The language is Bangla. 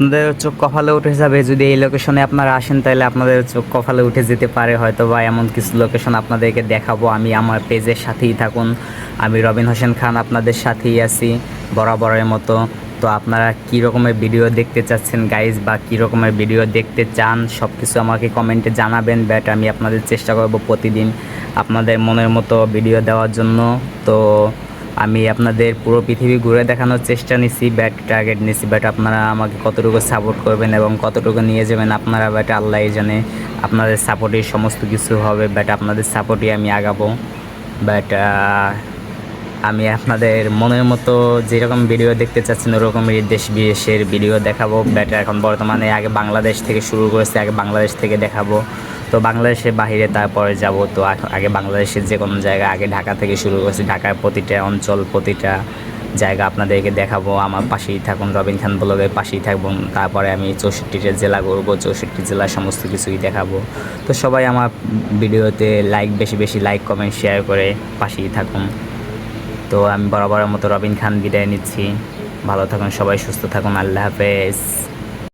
আপনাদের চোখ কপালে উঠে যাবে যদি এই লোকেশনে আপনারা আসেন, তাহলে আপনাদের চোখ কপালে উঠে যেতে পারে হয়তো, বা এমন কিছু লোকেশন আপনাদেরকে দেখাবো। আমি আমার পেজের সাথেই থাকুন, আমি রবিন হোসেন খান আপনাদের সাথেই আছি বরাবরের মতো। তো আপনারা কী রকমের ভিডিও দেখতে চাচ্ছেন গাইজ, বা কী রকমের ভিডিও দেখতে চান সব কিছু আমাকে কমেন্টে জানাবেন। ব্যাট আমি আপনাদের চেষ্টা করব প্রতিদিন আপনাদের মনের মতো ভিডিও দেওয়ার জন্য। তো আমি আপনাদের পুরো পৃথিবী ঘুরে দেখানোর চেষ্টা নিচ্ছি, ব্যাট টার্গেট নিচ্ছি। ব্যাট আপনারা আমাকে কতটুকু সাপোর্ট করবেন এবং কতটুকু নিয়ে যাবেন আপনারা, ব্যাট আল্লাহই জানে। আপনাদের সাপোর্টেই সমস্ত কিছু হবে, ব্যাট আপনাদের সাপোর্টই আমি আগাবো। ব্যাট আমি আপনাদের মনের মতো যেরকম ভিডিও দেখতে চাচ্ছেন ওরকমই দেশ বিদেশের ভিডিও দেখাবো। ব্যাট এখন বর্তমানে আগে বাংলাদেশ থেকে শুরু করেছে, আগে বাংলাদেশ থেকে দেখাবো। তো বাংলাদেশের বাইরে তারপরে যাব। তো আগে বাংলাদেশের যে কোনো জায়গা, আগে ঢাকা থেকে শুরু করেছি, ঢাকার প্রতিটা অঞ্চল প্রতিটা জায়গা আপনাদেরকে দেখাবো। আমার পাশেই থাকুন, রবিন খান ব্লগের পাশেই থাকবেন। তারপরে আমি 64টা জেলা ঘুরবো, 64 জেলার সমস্ত কিছুই দেখাবো। তো সবাই আমার ভিডিওতে বেশি বেশি লাইক কমেন্ট শেয়ার করে পাশেই থাকুন। তো আমি বরাবরের মতো রবিন খান বিদায় নিচ্ছি। ভালো থাকুন সবাই, সুস্থ থাকুন, আল্লাহ হাফেজ।